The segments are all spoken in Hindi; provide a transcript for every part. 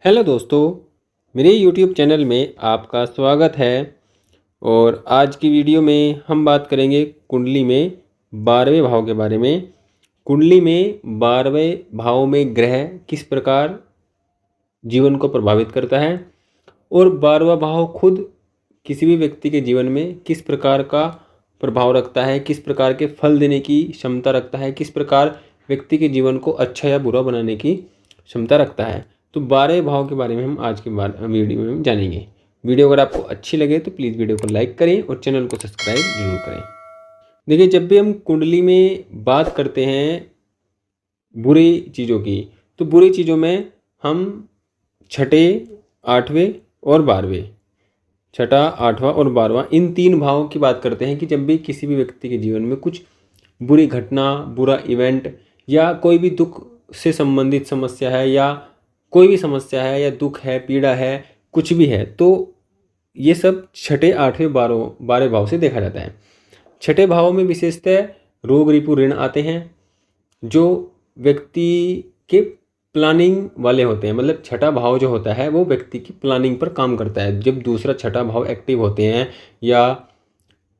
हेलो दोस्तों, मेरे YouTube चैनल में आपका स्वागत है। और आज की वीडियो में हम बात करेंगे कुंडली में 12वें भाव के बारे में। कुंडली में 12वें भाव में ग्रह किस प्रकार जीवन को प्रभावित करता है और 12वां भाव खुद किसी भी व्यक्ति के जीवन में किस प्रकार का प्रभाव रखता है, किस प्रकार के फल देने की क्षमता रखता है, किस प्रकार व्यक्ति के जीवन को अच्छा या बुरा बनाने की क्षमता रखता है। तो 12 भाव के बारे में हम आज के वीडियो में जानेंगे। वीडियो अगर आपको अच्छी लगे तो प्लीज़ वीडियो को लाइक करें और चैनल को सब्सक्राइब जरूर करें। देखिए, जब भी हम कुंडली में बात करते हैं बुरी चीज़ों की, तो बुरी चीज़ों में हम छठे, 8वें और 12वें, छठा, 8वां और 12वां, इन तीन भावों की बात करते हैं कि जब भी किसी भी व्यक्ति के जीवन में कुछ बुरी घटना, बुरा इवेंट या कोई भी दुख से संबंधित समस्या है या कोई भी समस्या है या दुख है, पीड़ा है, कुछ भी है, तो ये सब छठे, 8वें, 12वें भाव से देखा जाता है। छठे भाव में विशेषतः रोग, रिपु, ऋण आते हैं जो व्यक्ति के प्लानिंग वाले होते हैं। मतलब छठा भाव जो होता है वो व्यक्ति की प्लानिंग पर काम करता है। जब दूसरा, छठा भाव एक्टिव होते हैं या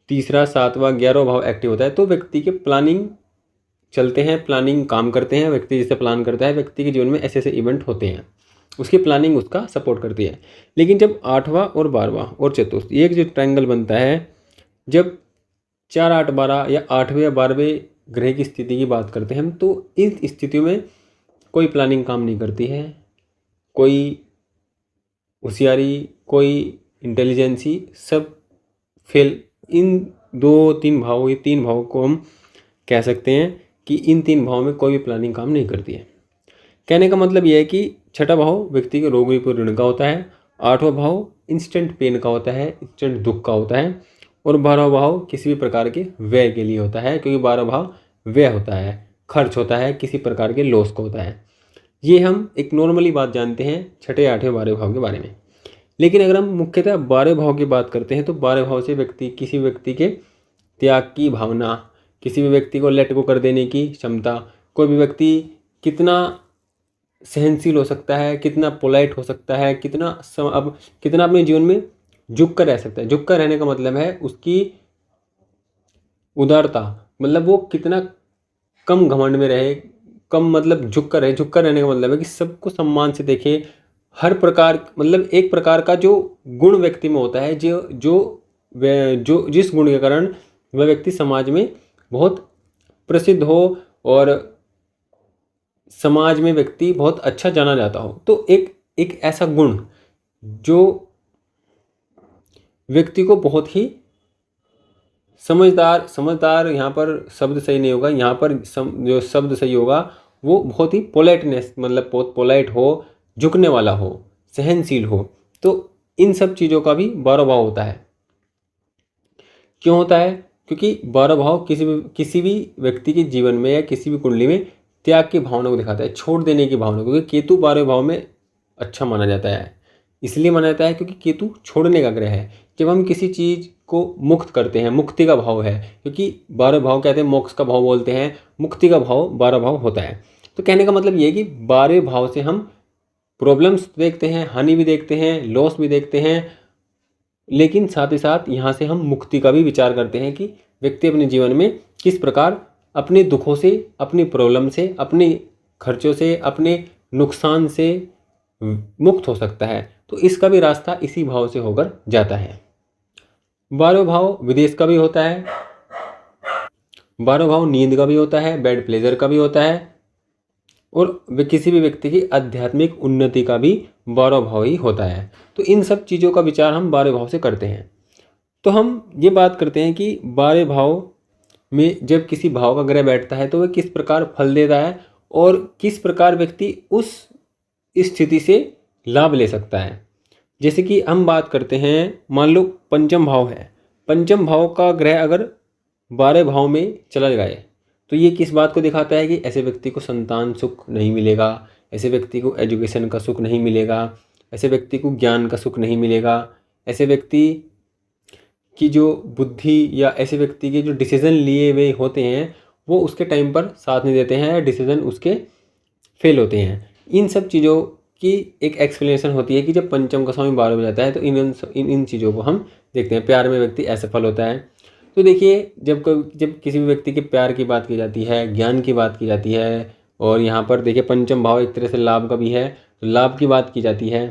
तीसरा, 7वां, 11वां भाव एक्टिव होता है तो व्यक्ति के प्लानिंग चलते हैं, प्लानिंग काम करते हैं। व्यक्ति जिसे प्लान करता है, व्यक्ति के जीवन में ऐसे ऐसे इवेंट होते हैं, उसकी प्लानिंग उसका सपोर्ट करती है। लेकिन जब 8वां और 12वां और चतुर्थ, एक जो ट्रायंगल बनता है, जब 4, 8, 12 या 8वें या 12वें ग्रह की स्थिति की बात करते हैं हम, तो इस स्थितियों में कोई प्लानिंग काम नहीं करती है, कोई होशियारी, कोई इंटेलिजेंसी, सब फेल। इन 2-3 भावों, ये 3 भावों को हम कह सकते हैं कि इन 3 भावों में कोई भी प्लानिंग काम नहीं करती है। कहने का मतलब यह है कि छठा भाव व्यक्ति के रोग, रिपु, ऋण का होता है, 8वां भाव इंस्टेंट पेन का होता है, इंस्टेंट दुख का होता है, और 12वां भाव किसी भी प्रकार के व्यय के लिए होता है, क्योंकि 12वां भाव व्यय होता है, खर्च होता है, किसी प्रकार के लॉस का होता है। ये हम एक नॉर्मली बात जानते हैं छठे, 8वें, 12वें भाव के बारे में। लेकिन अगर हम मुख्यतः 12वें भाव की बात करते हैं तो 12वें भाव से किसी व्यक्ति के त्याग की भावना, किसी भी व्यक्ति को लेट गो कर देने की क्षमता, कोई भी व्यक्ति कितना सहनशील हो सकता है, कितना पोलाइट हो सकता है, कितना अपने जीवन में झुक कर रह सकता है। झुक कर रहने का मतलब है उसकी उदारता, मतलब वो कितना कम घमंड में रहे, कम मतलब झुक कर रहे। झुक कर रहने का मतलब है कि सबको सम्मान से देखे, हर प्रकार, मतलब एक प्रकार का जो गुण व्यक्ति में होता है, जो जिस गुण के कारण वह व्यक्ति समाज में बहुत प्रसिद्ध हो और समाज में व्यक्ति बहुत अच्छा जाना जाता हो। तो एक ऐसा गुण जो व्यक्ति को बहुत ही समझदार, यहाँ पर शब्द सही नहीं होगा, यहाँ पर जो शब्द सही होगा वो बहुत ही पोलाइटनेस, मतलब बहुत पोलाइट हो, झुकने वाला हो, सहनशील हो। तो इन सब चीज़ों का भी 12वां भाव होता है। क्यों होता है? क्योंकि 12वां भाव किसी भी व्यक्ति के जीवन में या किसी भी कुंडली में त्याग की भावना को दिखाता है, छोड़ देने की भावना। क्योंकि केतु 12वें भाव में अच्छा माना जाता है, इसलिए माना जाता है क्योंकि केतु छोड़ने का ग्रह है। जब हम किसी चीज़ को मुक्त करते हैं, मुक्ति का भाव है, क्योंकि 12 भाव कहते हैं मोक्ष का भाव बोलते हैं, मुक्ति का भाव 12 भाव होता है। तो कहने का मतलब ये है कि 12वें भाव से हम प्रॉब्लम्स देखते हैं, हानि भी देखते हैं, लॉस भी देखते हैं, लेकिन साथ ही साथ यहाँ से हम मुक्ति का भी विचार करते हैं कि व्यक्ति अपने जीवन में किस प्रकार अपने दुखों से, अपनी प्रॉब्लम से, अपने खर्चों से, अपने नुकसान से मुक्त हो सकता है। तो इसका भी रास्ता इसी भाव से होकर जाता है। 12वां भाव विदेश का भी होता है, 12वां भाव नींद का भी होता है, बेड प्लेजर का भी होता है, और किसी भी व्यक्ति की आध्यात्मिक उन्नति का भी 12वां भाव ही होता है। तो इन सब चीज़ों का विचार हम 12वें भाव से करते हैं। तो हम ये बात करते हैं कि 12वें भाव में जब किसी भाव का ग्रह बैठता है तो वह किस प्रकार फल देता है और किस प्रकार व्यक्ति उस स्थिति से लाभ ले सकता है। जैसे कि हम बात करते हैं, मान लो पंचम भाव है, पंचम भाव का ग्रह अगर 12वें भाव में चला जाए तो ये किस बात को दिखाता है कि ऐसे व्यक्ति को संतान सुख नहीं मिलेगा, ऐसे व्यक्ति को एजुकेशन का सुख नहीं मिलेगा, ऐसे व्यक्ति को ज्ञान का सुख नहीं मिलेगा, ऐसे व्यक्ति की जो बुद्धि या ऐसे व्यक्ति के जो डिसीजन लिए हुए होते हैं वो उसके टाइम पर साथ नहीं देते हैं या डिसीजन उसके फेल होते हैं। इन सब चीज़ों की एक एक्सप्लेनेशन होती है कि जब पंचम का स्वामी 12 में जाता है तो इन चीज़ों को हम देखते हैं। प्यार में व्यक्ति असफल होता है। तो देखिए, जब किसी भी व्यक्ति के प्यार की बात की जाती है, ज्ञान की बात की जाती है, और यहाँ पर देखिए पंचम भाव एक तरह से लाभ का भी है, तो लाभ की बात की जाती है।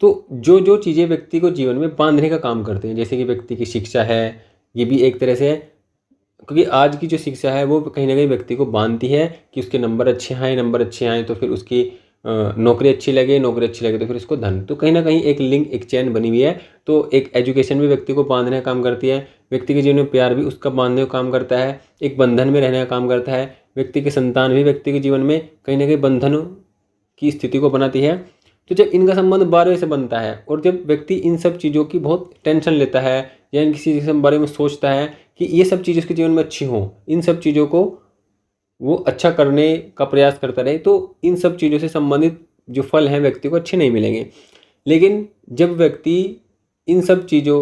तो जो जो चीज़ें व्यक्ति को जीवन में बांधने का काम करते हैं, जैसे कि व्यक्ति की शिक्षा है, ये भी एक तरह से है, क्योंकि आज की जो शिक्षा है वो कहीं ना कहीं व्यक्ति को बांधती है कि उसके नंबर अच्छे आए तो फिर उसकी नौकरी अच्छी लगे तो फिर उसको धन। तो कहीं ना कहीं एक लिंक, एक चैन बनी हुई है। तो एक एजुकेशन भी व्यक्ति को बांधने का काम करती है, व्यक्ति के जीवन में प्यार भी उसका बांधने का काम करता है, एक बंधन में रहने का काम करता है। व्यक्ति की संतान भी व्यक्ति के जीवन में कहीं ना कहीं बंधन की स्थिति को बनाती है। तो जब इनका संबंध 12वें से बनता है और जब व्यक्ति इन सब चीज़ों की बहुत टेंशन लेता है या इन किसी चीज़ के बारे में सोचता है कि ये सब चीज़ उसके जीवन में अच्छी हों, इन सब चीज़ों को वो अच्छा करने का प्रयास करता रहे, तो इन सब चीज़ों से संबंधित जो फल हैं व्यक्ति को अच्छे नहीं मिलेंगे। लेकिन जब व्यक्ति इन सब चीज़ों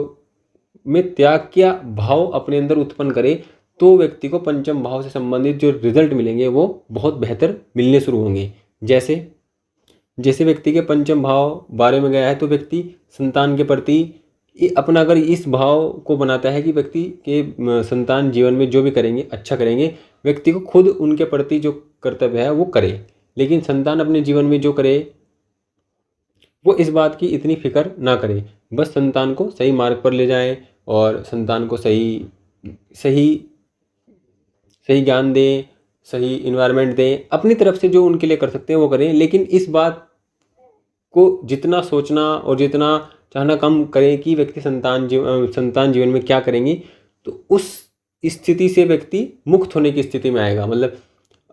में त्याग का भाव अपने अंदर उत्पन्न करे तो व्यक्ति को पंचम भाव से संबंधित जो रिजल्ट मिलेंगे वो बहुत बेहतर मिलने शुरू होंगे। जैसे व्यक्ति के पंचम भाव 12 में गया है तो व्यक्ति संतान के प्रति अपना अगर इस भाव को बनाता है कि व्यक्ति के संतान जीवन में जो भी करेंगे अच्छा करेंगे, व्यक्ति को खुद उनके प्रति जो कर्तव्य है वो करे। लेकिन संतान अपने जीवन में जो करे वो इस बात की इतनी फिक्र ना करे, बस संतान को सही मार्ग पर ले जाए और संतान को सही ज्ञान दें, सही इन्वायरमेंट दें, अपनी तरफ से जो उनके लिए कर सकते हैं वो करें। लेकिन इस बात को जितना सोचना और जितना चाहना कम करें कि व्यक्ति संतान जीवन में क्या करेंगी, तो उस स्थिति से व्यक्ति मुक्त होने की स्थिति में आएगा। मतलब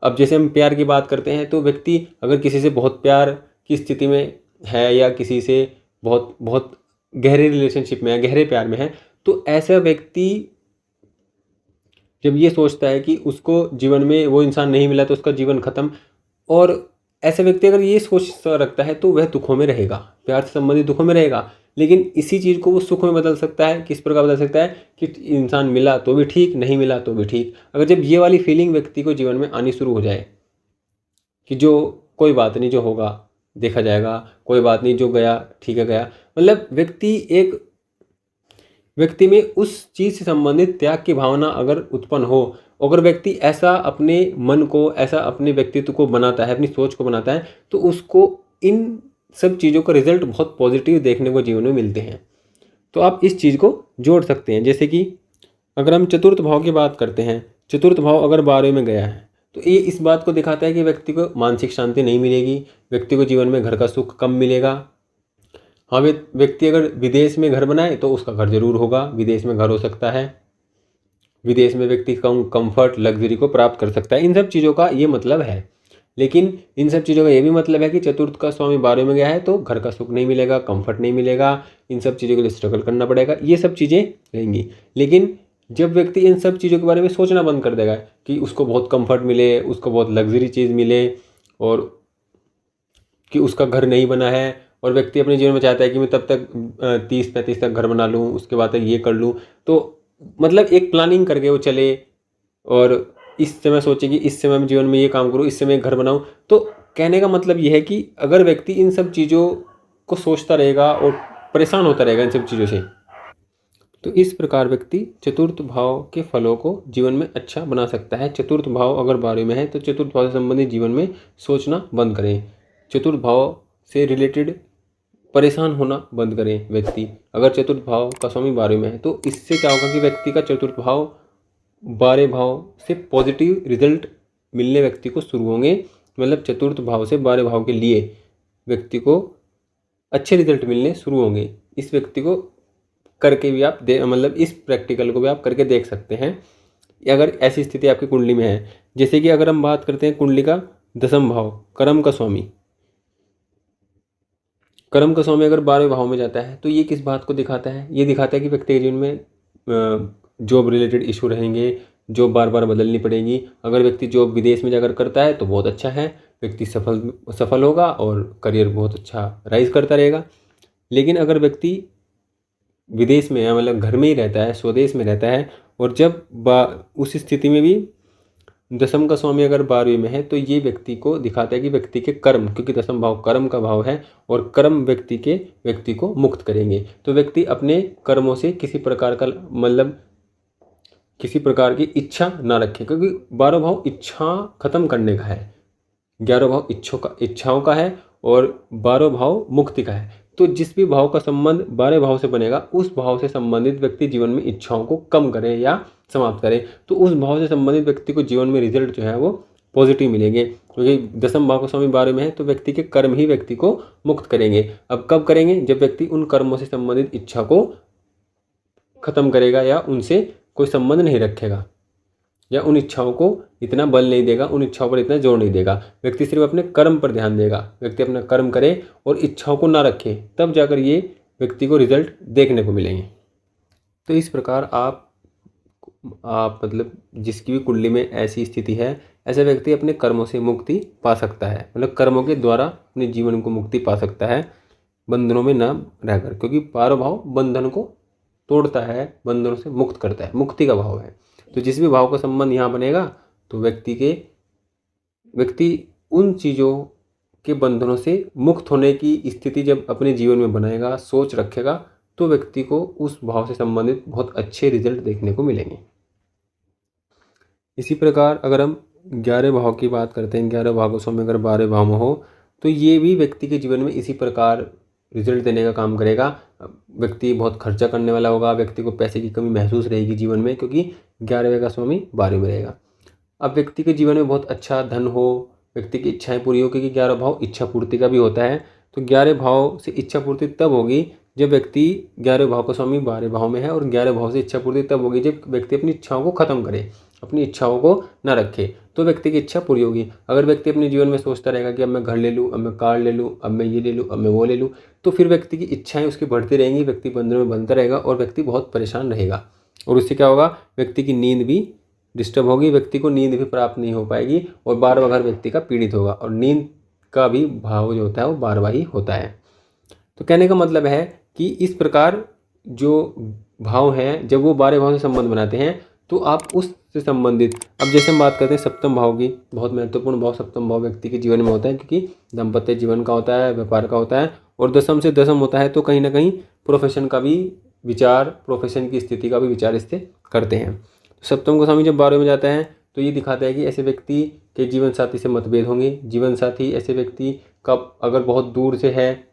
अब जैसे हम प्यार की बात करते हैं तो व्यक्ति अगर किसी से बहुत प्यार की स्थिति में है या किसी से बहुत बहुत गहरे रिलेशनशिप में है, गहरे प्यार में है, तो ऐसा व्यक्ति जब ये सोचता है कि उसको जीवन में वो इंसान नहीं मिला तो उसका जीवन खत्म, और ऐसा व्यक्ति अगर ये सोच रखता है तो वह दुखों में रहेगा, प्यार से संबंधित दुखों में रहेगा। लेकिन इसी चीज़ को वो सुख में बदल सकता है। किस प्रकार बदल सकता है कि इंसान मिला तो भी ठीक, नहीं मिला तो भी ठीक। अगर जब ये वाली फीलिंग व्यक्ति को जीवन में आनी शुरू हो जाए कि जो कोई बात नहीं, जो होगा देखा जाएगा, कोई बात नहीं, जो गया ठीक है गया, मतलब व्यक्ति में उस चीज़ से संबंधित त्याग की भावना अगर उत्पन्न हो, अगर व्यक्ति ऐसा अपने मन को, ऐसा अपने व्यक्तित्व को बनाता है, अपनी सोच को बनाता है, तो उसको इन सब चीज़ों का रिजल्ट बहुत पॉजिटिव देखने को जीवन में मिलते हैं। तो आप इस चीज़ को जोड़ सकते हैं। जैसे कि अगर हम चतुर्थ भाव की बात करते हैं, चतुर्थ भाव अगर 12वें में गया है तो ये इस बात को दिखाता है कि व्यक्ति को मानसिक शांति नहीं मिलेगी, व्यक्ति को जीवन में घर का सुख कम मिलेगा। हाँ, व्यक्ति अगर विदेश में घर बनाए तो उसका घर जरूर होगा, विदेश में घर हो सकता है, विदेश में व्यक्ति कम कंफर्ट, लग्जरी को प्राप्त कर सकता है। इन सब चीज़ों का ये मतलब है। लेकिन इन सब चीज़ों का ये भी मतलब है कि चतुर्थ का स्वामी 12वें में गया है तो घर का सुख नहीं मिलेगा, कंफर्ट नहीं मिलेगा, इन सब चीज़ों के लिए स्ट्रगल करना पड़ेगा, ये सब चीज़ें रहेंगी। लेकिन जब व्यक्ति इन सब चीज़ों के बारे में सोचना बंद कर देगा कि उसको बहुत कंफर्ट मिले, उसको बहुत लग्जरी चीज़ मिले, और कि उसका घर नहीं बना है, और व्यक्ति अपने जीवन में चाहता है कि मैं तब तक 30-35 तक घर बना लूँ, उसके बाद तक ये कर लूँ, तो मतलब एक प्लानिंग करके वो चले और इस समय सोचे कि इस समय मैं जीवन में ये काम करूँ, इस समय घर बनाऊँ। तो कहने का मतलब ये है कि अगर व्यक्ति इन सब चीज़ों को सोचता रहेगा और परेशान होता रहेगा इन सब चीज़ों से, तो इस प्रकार व्यक्ति चतुर्थ भाव के फलों को जीवन में अच्छा बना सकता है। चतुर्थ भाव अगर 12वें में है तो चतुर्थ भाव से संबंधित जीवन में सोचना बंद करें, चतुर्थ भाव से रिलेटेड परेशान होना बंद करें। व्यक्ति अगर चतुर्थ भाव का स्वामी 12वें में है तो इससे क्या होगा कि व्यक्ति का चतुर्थ भाव 12 भाव से पॉजिटिव रिजल्ट मिलने व्यक्ति को शुरू होंगे। मतलब चतुर्थ भाव से 12 भाव के लिए व्यक्ति को अच्छे रिजल्ट मिलने शुरू होंगे। इस व्यक्ति को करके भी आप मतलब इस प्रैक्टिकल को भी आप करके देख सकते हैं अगर ऐसी स्थिति आपकी कुंडली में है। जैसे कि अगर हम बात करते हैं कुंडली का 10वां भाव कर्म का स्वामी, कर्म का स्वामी अगर 12वें भाव में जाता है तो ये किस बात को दिखाता है? ये दिखाता है कि व्यक्ति के जीवन में जॉब रिलेटेड इशू रहेंगे, जॉब बार बार बदलनी पड़ेगी। अगर व्यक्ति जॉब विदेश में जाकर करता है तो बहुत अच्छा है, व्यक्ति सफल होगा और करियर बहुत अच्छा राइज करता रहेगा। लेकिन अगर व्यक्ति विदेश में है, मतलब घर में ही रहता है, स्वदेश में रहता है, और जब उस स्थिति में भी दसम का स्वामी अगर 12वीं में है तो ये व्यक्ति को दिखाता है कि व्यक्ति के कर्म, क्योंकि दसम भाव कर्म का भाव है और कर्म व्यक्ति को मुक्त करेंगे। तो व्यक्ति अपने कर्मों से किसी प्रकार का मतलब किसी प्रकार की इच्छा ना रखे, क्योंकि 12 भाव इच्छा खत्म करने का है, 11 भाव इच्छाओं का है और 12 भाव मुक्ति का है। तो जिस भी भाव का संबंध 12 भाव से बनेगा उस भाव से संबंधित व्यक्ति जीवन में इच्छाओं को कम करे या समाप्त करे, तो उस भाव से संबंधित व्यक्ति को जीवन में रिजल्ट जो है वो पॉजिटिव मिलेंगे। क्योंकि दसम भाव का स्वामी 12 में है तो व्यक्ति के कर्म ही व्यक्ति को मुक्त करेंगे। अब कब करेंगे? जब व्यक्ति उन कर्मों से संबंधित इच्छा को खत्म करेगा या उनसे कोई संबंध नहीं रखेगा या उन इच्छाओं को इतना बल नहीं देगा, उन इच्छाओं पर इतना जोर नहीं देगा। व्यक्ति सिर्फ अपने कर्म पर ध्यान देगा, व्यक्ति अपना कर्म करे और इच्छाओं को ना रखे, तब जाकर ये व्यक्ति को रिजल्ट देखने को मिलेंगे। तो इस प्रकार आप मतलब जिसकी भी कुंडली में ऐसी स्थिति है, ऐसा व्यक्ति अपने कर्मों से मुक्ति पा सकता है, मतलब कर्मों के द्वारा अपने जीवन को मुक्ति पा सकता है, बंधनों में न रहकर, क्योंकि 12 भाव बंधन को तोड़ता है, बंधनों से मुक्त करता है, मुक्ति का भाव है। तो जिस भी भाव का संबंध यहाँ बनेगा तो व्यक्ति उन चीज़ों के बंधनों से मुक्त होने की स्थिति जब अपने जीवन में बनाएगा, सोच रखेगा, तो व्यक्ति को उस भाव से संबंधित बहुत अच्छे रिजल्ट देखने को मिलेंगे। इसी प्रकार अगर हम 11 भाव की बात करते हैं, 11 भाव का स्वामी अगर 12 भाव में हो तो ये भी व्यक्ति के जीवन में इसी प्रकार रिजल्ट देने का काम करेगा। व्यक्ति बहुत खर्चा करने वाला होगा, व्यक्ति को पैसे की कमी महसूस रहेगी जीवन में, क्योंकि 11वें का स्वामी 12वें में रहेगा। अब व्यक्ति के जीवन में बहुत अच्छा धन हो, व्यक्ति की इच्छाएं पूरी हो, क्योंकि 11 भाव इच्छा पूर्ति का भी होता है। तो 11 भाव से इच्छा पूर्ति तब होगी जब व्यक्ति 11 भाव का स्वामी 12 भाव में है, और 11 भाव से इच्छा पूर्ति तब होगी जब व्यक्ति अपनी इच्छाओं को खत्म करे, अपनी इच्छाओं को ना रखे, तो व्यक्ति की इच्छा पूरी होगी। अगर व्यक्ति अपने जीवन में सोचता रहेगा कि अब मैं घर ले लूँ, अब मैं कार ले लूँ, अब मैं ये ले लूँ, अब मैं वो ले लूँ, तो फिर व्यक्ति की इच्छाएं उसकी बढ़ती रहेंगी, व्यक्ति बंधन में बनता रहेगा और व्यक्ति बहुत परेशान रहेगा। और उससे क्या होगा? व्यक्ति की नींद भी डिस्टर्ब होगी, व्यक्ति को नींद भी प्राप्त नहीं हो पाएगी और 12वां घर व्यक्ति का पीड़ित होगा। और नींद का भी भाव जो होता है वो 12वां ही होता है। तो कहने का मतलब है कि इस प्रकार जो भाव हैं, जब वो 12 भाव से संबंध बनाते हैं तो आप उससे संबंधित, अब जैसे हम बात करते हैं सप्तम भाव की, बहुत महत्वपूर्ण भाव सप्तम भाव व्यक्ति के जीवन में होता है, क्योंकि दाम्पत्य जीवन का होता है, व्यापार का होता है, और दसम से दसम होता है, तो कहीं ना कहीं प्रोफेशन का भी विचार, प्रोफेशन की स्थिति का भी विचार इससे करते हैं। सप्तम का स्वामी जब 12 में जाता है तो ये दिखाता है कि ऐसे व्यक्ति के जीवन साथी से मतभेद होंगे। जीवन साथी ऐसे व्यक्ति का अगर बहुत दूर से है,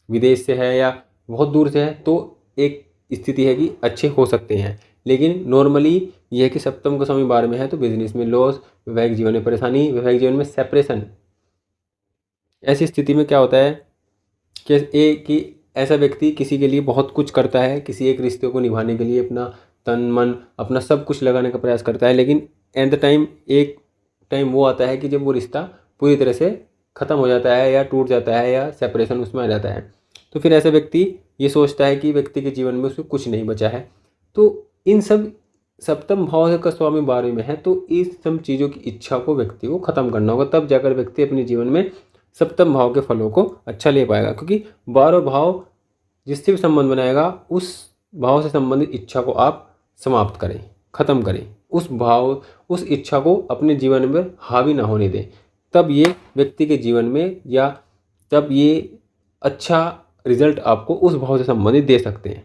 विदेश से है या बहुत दूर से है, तो एक स्थिति है कि अच्छे हो सकते हैं, लेकिन नॉर्मली ये है कि सप्तम का स्वामी 12 में है तो बिजनेस में लॉस, वैवाहिक जीवन में परेशानी, वैवाहिक जीवन में सेपरेशन। ऐसी स्थिति में क्या होता है कि ऐसा व्यक्ति किसी के लिए बहुत कुछ करता है, किसी एक रिश्ते को निभाने के लिए अपना तन मन, अपना सब कुछ लगाने का प्रयास करता है, लेकिन एट द टाइम एक टाइम वो आता है कि जब वो रिश्ता पूरी तरह से ख़त्म हो जाता है या टूट जाता है या सेपरेशन उसमें आ जाता है, तो फिर ऐसा व्यक्ति ये सोचता है कि व्यक्ति के जीवन में उसको कुछ नहीं बचा है। तो इन सब सप्तम भाव का स्वामी 12 में है, तो इस सब चीज़ों की इच्छा को व्यक्ति को ख़त्म करना होगा, तब जाकर व्यक्ति अपने जीवन में सप्तम भाव के फलों को अच्छा ले पाएगा। क्योंकि 12 भाव जिससे भी संबंध बनाएगा उस भाव से संबंधित इच्छा को आप समाप्त करें, ख़त्म करें, उस इच्छा को अपने जीवन में हावी ना होने दें, तब ये व्यक्ति के जीवन में या तब ये अच्छा रिजल्ट आपको उस भाव से संबंधित दे सकते हैं।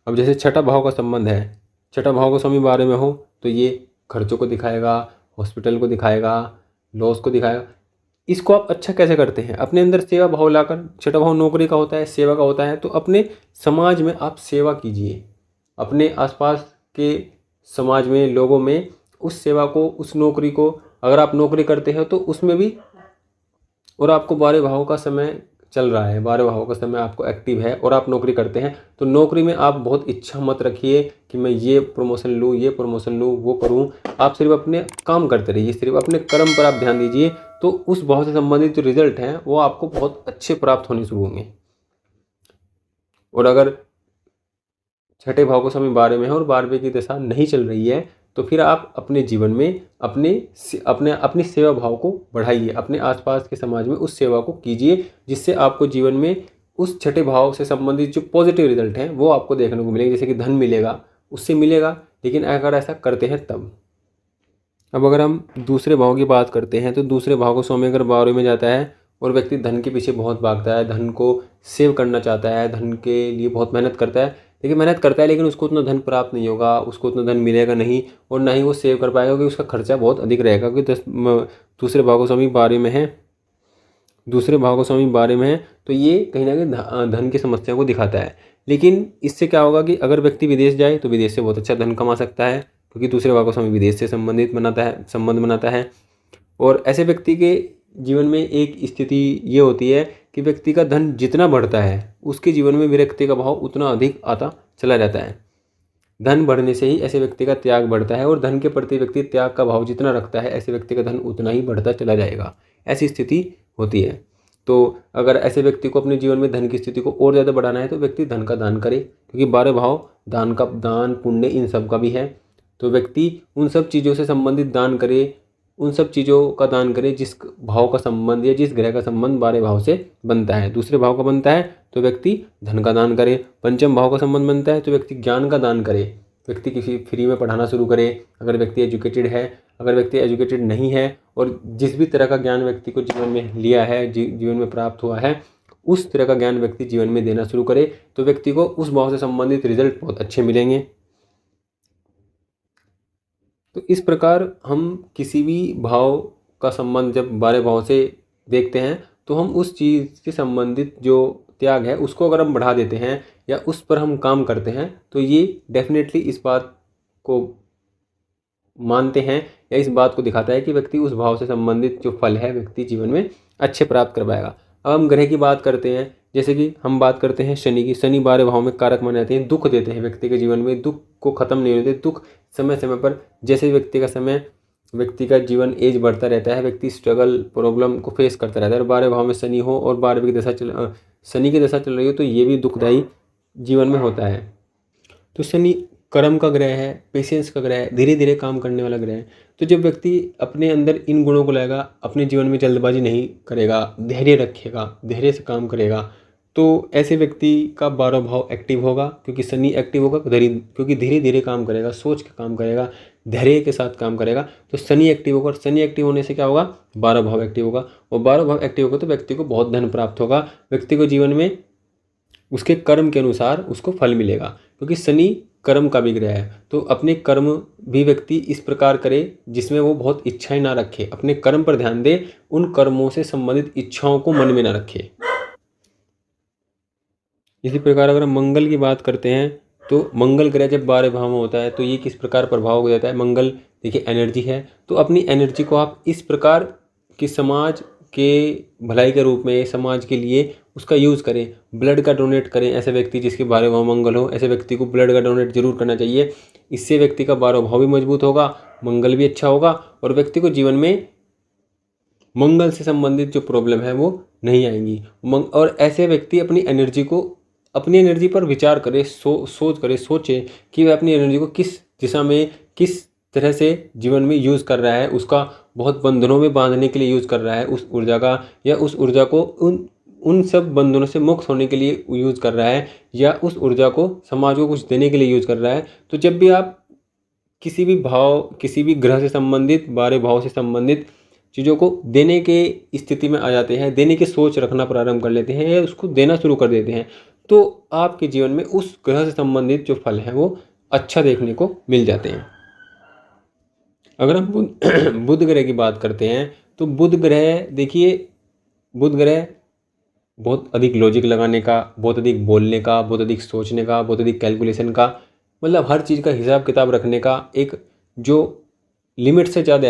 अब जैसे छठा भाव का संबंध है, छठा भाव का स्वामी 12 में हो तो ये खर्चों को दिखाएगा, हॉस्पिटल को दिखाएगा, लॉस को दिखाएगा। इसको आप अच्छा कैसे करते हैं? अपने अंदर सेवा भाव लाकर। छठा भाव नौकरी का होता है, सेवा का होता है, तो अपने समाज में आप सेवा कीजिए, अपने आसपास के समाज में, लोगों में उस सेवा को, उस नौकरी को, अगर आप नौकरी करते हैं तो उसमें भी, और आपको 12 भाव का समय चल रहा है, 12 भाव का समय आपको एक्टिव है और आप नौकरी करते हैं, तो नौकरी में आप बहुत इच्छा मत रखिए कि मैं ये प्रमोशन लूँ, ये प्रमोशन लूँ, वो करूँ। आप सिर्फ अपने काम करते रहिए, सिर्फ अपने कर्म पर आप ध्यान दीजिए, तो उस भाव से संबंधित जो रिजल्ट हैं वो आपको बहुत अच्छे प्राप्त होने शुरू होंगे। और अगर छठे भाव का स्वामी 12 में है और 12वें की दशा नहीं चल रही है, तो फिर आप अपने जीवन में अपनी सेवा भाव को बढ़ाइए, अपने आसपास के समाज में उस सेवा को कीजिए, जिससे आपको जीवन में उस छठे भाव से संबंधित जो पॉजिटिव रिजल्ट हैं वो आपको देखने को मिलेंगे। जैसे कि धन मिलेगा, उससे मिलेगा, लेकिन अगर ऐसा करते हैं तब। अब अगर हम दूसरे भाव की बात करते हैं तो दूसरे भाव को स्वामी अगर 12वें में जाता है और व्यक्ति धन के पीछे बहुत भागता है, धन को सेव करना चाहता है, धन के लिए बहुत मेहनत करता है, लेकिन मेहनत करता है लेकिन उसको उतना धन प्राप्त नहीं होगा, उसको उतना धन मिलेगा नहीं और ना ही वो सेव कर पाएगा क्योंकि उसका खर्चा बहुत अधिक रहेगा, क्योंकि दूसरे भाव को स्वामी 12वें में है, दूसरे भाव को स्वामी 12वें में है, तो ये कहीं ना कहीं धन की समस्या को दिखाता है। लेकिन इससे क्या होगा कि अगर व्यक्ति विदेश जाए तो विदेश से बहुत अच्छा धन कमा सकता है, क्योंकि दूसरे भाव को स्वामी विदेश से संबंध बनाता है। और ऐसे व्यक्ति के जीवन में एक स्थिति ये होती है कि व्यक्ति का धन जितना बढ़ता है उसके जीवन में विरक्ति का भाव उतना अधिक आता चला जाता है। धन बढ़ने से ही ऐसे व्यक्ति का त्याग बढ़ता है और धन के प्रति व्यक्ति त्याग का भाव जितना रखता है ऐसे व्यक्ति का धन उतना ही बढ़ता चला जाएगा, ऐसी स्थिति होती है। तो अगर ऐसे व्यक्ति को अपने जीवन में धन की स्थिति को और ज़्यादा बढ़ाना है तो व्यक्ति धन का दान करे, क्योंकि 12 भाव दान पुण्य इन सब का भी है। तो व्यक्ति उन सब चीज़ों से संबंधित दान करे, उन सब चीज़ों का दान करे जिस भाव का संबंध या जिस ग्रह का संबंध 12 भाव से बनता है। दूसरे भाव का बनता है तो व्यक्ति धन का दान करे, पंचम भाव का संबंध बनता है तो व्यक्ति ज्ञान का दान करे, व्यक्ति किसी फ्री में पढ़ाना शुरू करे। अगर व्यक्ति एजुकेटेड है, अगर व्यक्ति एजुकेटेड नहीं है और जिस भी तरह का ज्ञान व्यक्ति को जीवन में लिया है, जीवन में प्राप्त हुआ है, उस तरह का ज्ञान व्यक्ति जीवन में देना शुरू करे तो व्यक्ति को उस भाव से संबंधित रिजल्ट बहुत अच्छे मिलेंगे। तो इस प्रकार हम किसी भी भाव का संबंध जब 12 भाव से देखते हैं तो हम उस चीज़ से संबंधित जो त्याग है उसको अगर हम बढ़ा देते हैं या उस पर हम काम करते हैं तो ये डेफिनेटली इस बात को मानते हैं या इस बात को दिखाता है कि व्यक्ति उस भाव से संबंधित जो फल है व्यक्ति जीवन में अच्छे प्राप्त कर पाएगा। अब हम ग्रह की बात करते हैं, जैसे कि हम बात करते हैं शनि की। शनि 12 भाव में कारक माने जाते हैं, दुख देते हैं व्यक्ति के जीवन में, दुख को ख़त्म नहीं होते, दुख समय समय पर जैसे व्यक्ति का जीवन एज बढ़ता रहता है, व्यक्ति स्ट्रगल प्रॉब्लम को फेस करता रहता है। और 12 भाव में शनि हो और 12वीं की दशा शनि की दशा चल रही हो तो ये भी दुखदायी जीवन में होता है। तो शनि कर्म का ग्रह है, पेशेंस का ग्रह है, धीरे धीरे काम करने वाला ग्रह है। तो जब व्यक्ति अपने अंदर इन गुणों को लाएगा, अपने जीवन में जल्दबाजी नहीं करेगा, धैर्य रखेगा, धैर्य से काम करेगा, तो ऐसे व्यक्ति का 12 भाव एक्टिव होगा, क्योंकि शनि एक्टिव होगा क्योंकि धीरे धीरे काम करेगा, सोच के काम करेगा, धैर्य के साथ काम करेगा। तो शनि एक्टिव होगा और शनि एक्टिव होने से क्या होगा, 12 भाव एक्टिव होगा और 12 भाव एक्टिव होगा तो व्यक्ति को बहुत धन प्राप्त होगा, व्यक्ति को जीवन में उसके कर्म के अनुसार उसको फल मिलेगा, क्योंकि शनि कर्म का भी ग्रह है। तो अपने कर्म भी व्यक्ति इस प्रकार करे जिसमें वो बहुत इच्छाएं ना रखे, अपने कर्म पर ध्यान दे, उन कर्मों से संबंधित इच्छाओं को मन में ना रखे। इसी प्रकार अगर हम मंगल की बात करते हैं तो मंगल ग्रह जब 12 भाव में होता है तो ये किस प्रकार प्रभाव हो जाता है। मंगल देखिए एनर्जी है, तो अपनी एनर्जी को आप इस प्रकार कि समाज के भलाई के रूप में, समाज के लिए उसका यूज़ करें, ब्लड का डोनेट करें। ऐसे व्यक्ति जिसके 12 भाव मंगल हो, ऐसे व्यक्ति को ब्लड का डोनेट जरूर करना चाहिए। इससे व्यक्ति का 12 भाव भी मजबूत होगा, मंगल भी अच्छा होगा और व्यक्ति को जीवन में मंगल से संबंधित जो प्रॉब्लम है वो नहीं आएंगी। और ऐसे व्यक्ति अपनी एनर्जी पर विचार करे, सोचे कि वह अपनी एनर्जी को किस दिशा में, किस तरह से जीवन में यूज़ कर रहा है, उसका बहुत बंधनों में बांधने के लिए यूज़ कर रहा है उस ऊर्जा का, या उस ऊर्जा को उन सब बंधनों से मुक्त होने के लिए यूज़ कर रहा है, या उस ऊर्जा को समाज को कुछ देने के लिए यूज़ कर रहा है। तो जब भी आप किसी भी ग्रह से संबंधित, 12 भाव से संबंधित चीज़ों को देने के स्थिति में आ जाते हैं, देने की सोच रखना प्रारंभ कर लेते हैं या उसको देना शुरू कर देते हैं, तो आपके जीवन में उस ग्रह से संबंधित जो फल हैं वो अच्छा देखने को मिल जाते हैं। अगर हम बुध ग्रह की बात करते हैं तो बुध ग्रह देखिए, बुध ग्रह बहुत अधिक लॉजिक लगाने का, बहुत अधिक बोलने का, बहुत अधिक सोचने का, बहुत अधिक कैलकुलेशन का, मतलब हर चीज़ का हिसाब किताब रखने का एक जो लिमिट से ज़्यादा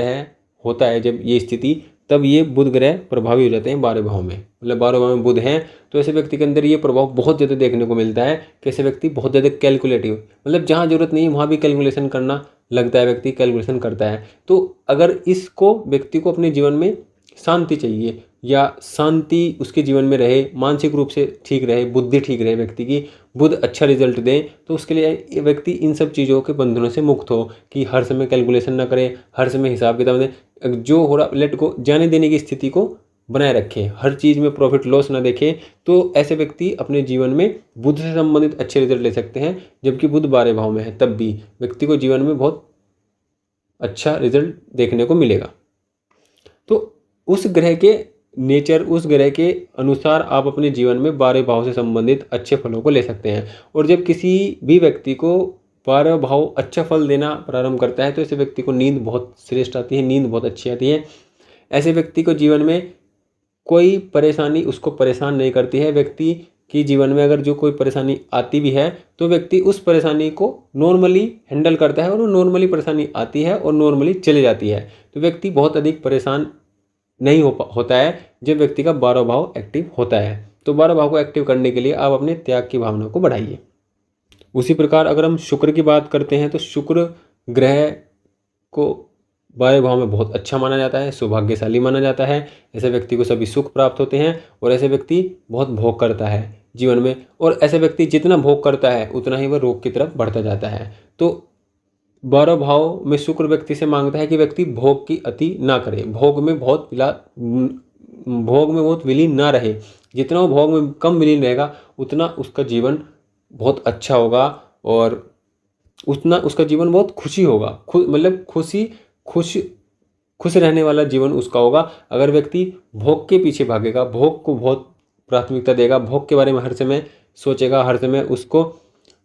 होता है जब ये स्थिति, तब ये बुध ग्रह प्रभावी हो जाते हैं 12 भाव में। मतलब 12 भाव में बुध हैं तो ऐसे व्यक्ति के अंदर ये प्रभाव बहुत ज़्यादा देखने को मिलता है कि ऐसे व्यक्ति बहुत ज़्यादा कैलकुलेटिव, मतलब जहाँ ज़रूरत नहीं है वहाँ भी कैलकुलेशन करना लगता है, व्यक्ति कैलकुलेशन करता है। तो अगर इसको व्यक्ति को अपने जीवन में शांति चाहिए या शांति उसके जीवन में रहे, मानसिक रूप से ठीक रहे, बुद्धि ठीक रहे व्यक्ति की, बुध अच्छा रिजल्ट दें, तो उसके लिए व्यक्ति इन सब चीज़ों के बंधनों से मुक्त हो कि हर समय कैलकुलेशन ना करे, हर समय हिसाब किताब दें, जो हो रहा लेट को जाने देने की स्थिति को बनाए रखें, हर चीज़ में प्रॉफिट लॉस ना देखें। तो ऐसे व्यक्ति अपने जीवन में बुध से संबंधित अच्छे रिजल्ट ले सकते हैं। जबकि बुध 12 भाव में है तब भी व्यक्ति को जीवन में बहुत अच्छा रिजल्ट देखने को मिलेगा। तो उस ग्रह के नेचर, उस ग्रह के अनुसार आप अपने जीवन में 12 भाव से संबंधित अच्छे फलों को ले सकते हैं। और जब किसी भी व्यक्ति को 12 भाव अच्छा फल देना प्रारंभ करता है तो ऐसे व्यक्ति को नींद बहुत श्रेष्ठ आती है, नींद बहुत अच्छी आती है। ऐसे व्यक्ति को जीवन में कोई परेशानी उसको परेशान नहीं करती है। व्यक्ति की जीवन में अगर जो कोई परेशानी आती भी है तो व्यक्ति उस परेशानी को नॉर्मली हैंडल करता है और वो नॉर्मली परेशानी आती है और नॉर्मली चली जाती है। तो व्यक्ति बहुत अधिक परेशान नहीं होता है जब व्यक्ति का 12 भाव एक्टिव होता है। तो 12 भाव को एक्टिव करने के लिए आप अपने त्याग की भावना को बढ़ाइए। उसी प्रकार अगर हम शुक्र की बात करते हैं तो शुक्र ग्रह को 12 भाव में बहुत अच्छा माना जाता है, सौभाग्यशाली माना जाता है। ऐसे व्यक्ति को सभी सुख प्राप्त होते हैं और ऐसे व्यक्ति बहुत भोग करता है जीवन में, और ऐसे व्यक्ति जितना भोग करता है उतना ही वह रोग की तरफ बढ़ता जाता है। तो 12 भाव में शुक्र व्यक्ति से मांगता है कि व्यक्ति भोग की अति ना करे, भोग में बहुत विलीन ना रहे। जितना वो भोग में कम विलीन रहेगा उतना उसका जीवन बहुत अच्छा होगा और उतना उसका जीवन बहुत खुशी होगा, मतलब खुश रहने वाला जीवन उसका होगा। अगर व्यक्ति भोग के पीछे भागेगा, भोग को बहुत प्राथमिकता देगा, भोग के बारे में हर समय सोचेगा, हर समय उसको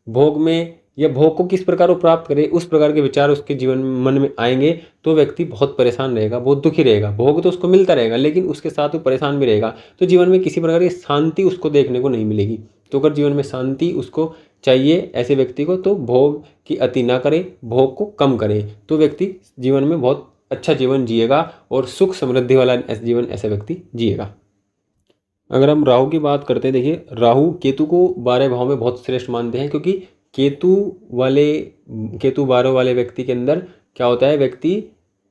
भोग में या भोग को किस प्रकार वो प्राप्त करे उस प्रकार के विचार उसके जीवन में मन में आएंगे तो व्यक्ति बहुत परेशान रहेगा, बहुत दुखी रहेगा। भोग तो उसको मिलता रहेगा लेकिन उसके साथ वो परेशान भी रहेगा। तो जीवन में किसी प्रकार की शांति उसको देखने को नहीं मिलेगी। तो अगर जीवन में शांति उसको चाहिए ऐसे व्यक्ति को तो भोग की अति ना करे, भोग को कम करे, तो व्यक्ति जीवन में बहुत अच्छा जीवन जिएगा और सुख समृद्धि वाला जीवन ऐसा व्यक्ति जिएगा। अगर हम राहु की बात करते हैं, देखिए राहु केतु को 12 भाव में बहुत श्रेष्ठ मानते हैं, क्योंकि केतु 12 वाले व्यक्ति के अंदर क्या होता है, व्यक्ति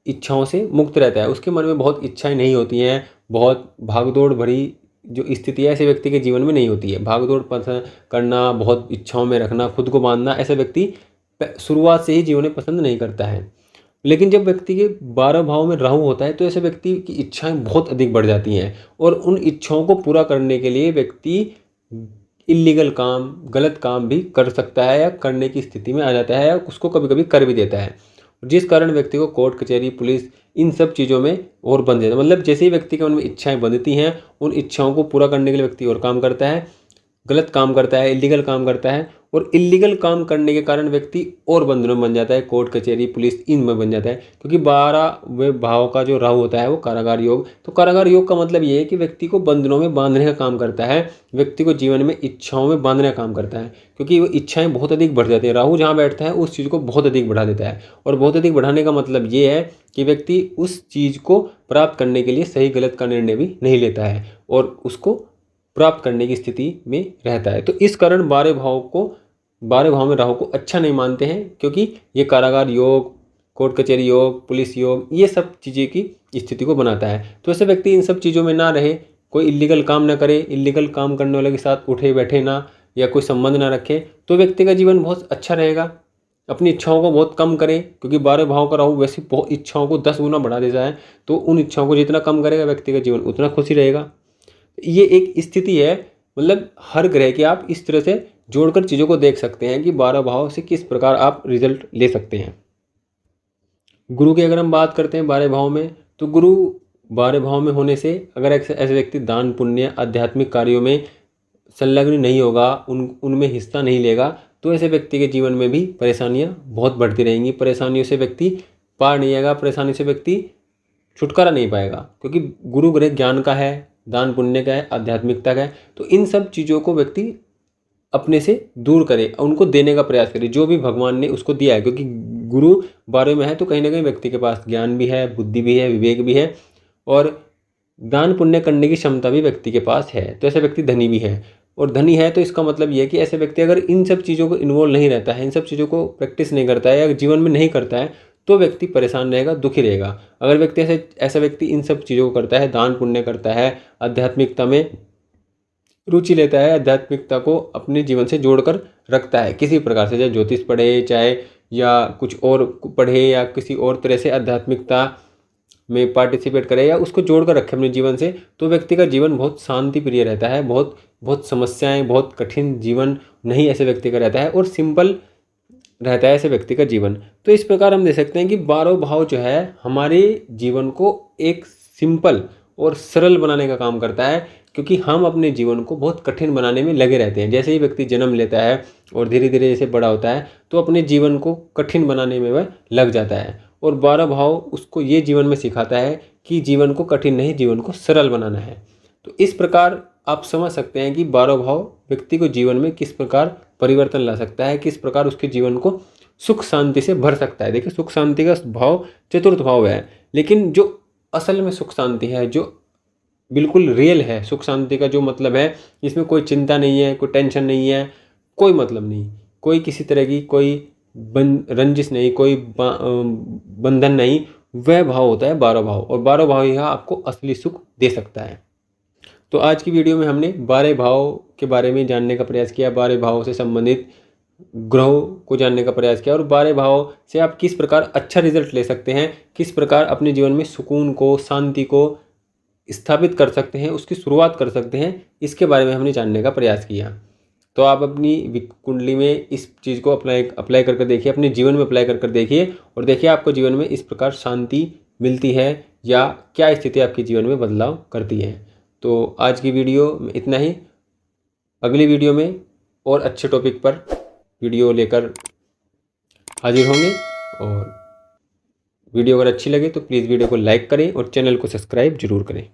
इच्छाओं से मुक्त रहता है, उसके मन में बहुत इच्छाएं नहीं होती हैं, बहुत भागदौड़ भरी जो स्थिति है ऐसे व्यक्ति के जीवन में नहीं होती है। भागदौड़ पसंद करना, बहुत इच्छाओं में रखना, खुद को बांधना, ऐसे व्यक्ति शुरुआत से ही जीवन में पसंद नहीं करता है। लेकिन जब व्यक्ति के 12 भाव में राहु होता है तो ऐसे व्यक्ति की इच्छाएं बहुत अधिक बढ़ जाती हैं और उन इच्छाओं को पूरा करने के लिए व्यक्ति इल्लीगल काम, गलत काम भी कर सकता है या करने की स्थिति में आ जाता है या उसको कभी कभी कर भी देता है, जिस कारण व्यक्ति को कोर्ट कचहरी, पुलिस, इन सब चीज़ों में और बंध जाता है। मतलब जैसे ही व्यक्ति के मन में इच्छाएं बंधती हैं उन इच्छाओं को पूरा करने के लिए व्यक्ति और काम करता है, गलत काम करता है, इलीगल काम करता है, और इलीगल काम करने के कारण व्यक्ति और बंधनों में बन जाता है, कोर्ट कचहरी, पुलिस, इनमें बन जाता है। क्योंकि 12वें भाव का जो राहु होता है वो कारागार योग, तो कारागार योग का मतलब ये है कि व्यक्ति को बंधनों में बांधने का काम करता है, व्यक्ति को जीवन में इच्छाओं में बांधने का काम करता है, क्योंकि वो इच्छाएं बहुत अधिक बढ़ जाती हैं। राहु जहाँ बैठता है उस चीज़ को बहुत अधिक बढ़ा देता है, और बहुत अधिक बढ़ाने का मतलब ये है कि व्यक्ति उस चीज़ को प्राप्त करने के लिए सही गलत का निर्णय भी नहीं लेता है और उसको प्राप्त करने की स्थिति में रहता है। तो इस कारण 12 भाव में राहु को अच्छा नहीं मानते हैं, क्योंकि ये कारागार योग, कोर्ट कचहरी योग, पुलिस योग, ये सब चीज़ें की स्थिति को बनाता है। तो ऐसे व्यक्ति इन सब चीज़ों में ना रहे, कोई इलीगल काम ना करे, इलीगल काम करने वाले के साथ उठे बैठे ना, या कोई संबंध ना रखे, तो व्यक्ति का जीवन बहुत अच्छा रहेगा। अपनी इच्छाओं को बहुत कम करें, क्योंकि 12 भाव का राहु वैसे बहुत इच्छाओं को 10 गुना बढ़ा देता है, तो उन इच्छाओं को जितना कम करेगा व्यक्ति का जीवन उतना खुशी रहेगा। ये एक स्थिति है, मतलब हर ग्रह की आप इस तरह से जोड़कर चीज़ों को देख सकते हैं कि 12 भाव से किस प्रकार आप रिजल्ट ले सकते हैं। गुरु की अगर हम बात करते हैं 12 भाव में, तो गुरु 12 भाव में होने से अगर ऐसे व्यक्ति दान पुण्य आध्यात्मिक कार्यों में संलग्न नहीं होगा, उनमें हिस्सा नहीं लेगा, तो ऐसे व्यक्ति के जीवन में भी परेशानियां बहुत बढ़ती रहेंगी। परेशानियों से व्यक्ति पार नहीं आएगा, परेशानी से व्यक्ति छुटकारा नहीं पाएगा, क्योंकि गुरु ग्रह ज्ञान का है, दान पुण्य का है, आध्यात्मिकता का है। तो इन सब चीज़ों को व्यक्ति अपने से दूर करे, उनको देने का प्रयास करे जो भी भगवान ने उसको दिया है, क्योंकि गुरु 12 में है तो कहीं ना कहीं व्यक्ति के पास ज्ञान भी है, बुद्धि भी है, विवेक भी है, और दान पुण्य करने की क्षमता भी व्यक्ति के पास है। तो ऐसा व्यक्ति धनी भी है, और धनी है तो इसका मतलब ये है कि ऐसे व्यक्ति अगर इन सब चीज़ों को इन्वॉल्व नहीं रहता है, इन सब चीज़ों को प्रैक्टिस नहीं करता है या जीवन में नहीं करता है, तो व्यक्ति परेशान रहेगा, दुखी रहेगा। अगर व्यक्ति ऐसा व्यक्ति इन सब चीज़ों को करता है, दान पुण्य करता है, आध्यात्मिकता में रुचि लेता है, आध्यात्मिकता को अपने जीवन से जोड़कर रखता है किसी प्रकार से, चाहे ज्योतिष पढ़े, चाहे या कुछ और पढ़े, या किसी और तरह से आध्यात्मिकता में पार्टिसिपेट करे या उसको जोड़कर रखे अपने जीवन से, तो व्यक्ति का जीवन बहुत शांति प्रिय रहता है, बहुत समस्याएं, बहुत कठिन जीवन नहीं ऐसे व्यक्ति का रहता है, और सिंपल रहता है ऐसे व्यक्ति का जीवन। तो इस प्रकार हम देख सकते हैं कि 12 भाव जो है हमारे जीवन को एक सिंपल और सरल बनाने का काम करता है, क्योंकि हम अपने जीवन को बहुत कठिन बनाने में लगे रहते हैं। जैसे ही व्यक्ति जन्म लेता है और धीरे धीरे जैसे बड़ा होता है तो अपने जीवन को कठिन बनाने में वह लग जाता है, और 12 भाव उसको ये जीवन में सिखाता है कि जीवन को कठिन नहीं, जीवन को सरल बनाना है। तो इस प्रकार आप समझ सकते हैं कि 12 भाव व्यक्ति को जीवन में किस प्रकार परिवर्तन ला सकता है, किस प्रकार उसके जीवन को सुख शांति से भर सकता है। देखिए, सुख शांति का भाव चतुर्थ भाव है, लेकिन जो असल में सुख शांति है, जो बिल्कुल रियल है, सुख शांति का जो मतलब है, इसमें कोई चिंता नहीं है, कोई टेंशन नहीं है, कोई मतलब नहीं, कोई किसी तरह की कोई रंजिश नहीं, कोई बंधन नहीं, वह भाव होता है 12 भाव। और 12 भाव यह आपको असली सुख दे सकता है। तो आज की वीडियो में हमने 12 भाव के बारे में जानने का प्रयास किया, 12 भावों से संबंधित ग्रहों को जानने का प्रयास किया, और 12 भाव से आप किस प्रकार अच्छा रिजल्ट ले सकते हैं, किस प्रकार अपने जीवन में सुकून को, शांति को स्थापित कर सकते हैं, उसकी शुरुआत कर सकते हैं, इसके बारे में हमने जानने का प्रयास किया। तो आप अपनी कुंडली में इस चीज़ को अप्लाई करके देखिए, अपने जीवन में अप्लाई कर देखिए, और देखिए आपको जीवन में इस प्रकार शांति मिलती है या क्या स्थिति आपके जीवन में बदलाव करती है। तो आज की वीडियो में इतना ही। अगली वीडियो में और अच्छे टॉपिक पर वीडियो लेकर हाजिर होंगे, और वीडियो अगर अच्छी लगे तो प्लीज़ वीडियो को लाइक करें और चैनल को सब्सक्राइब जरूर करें।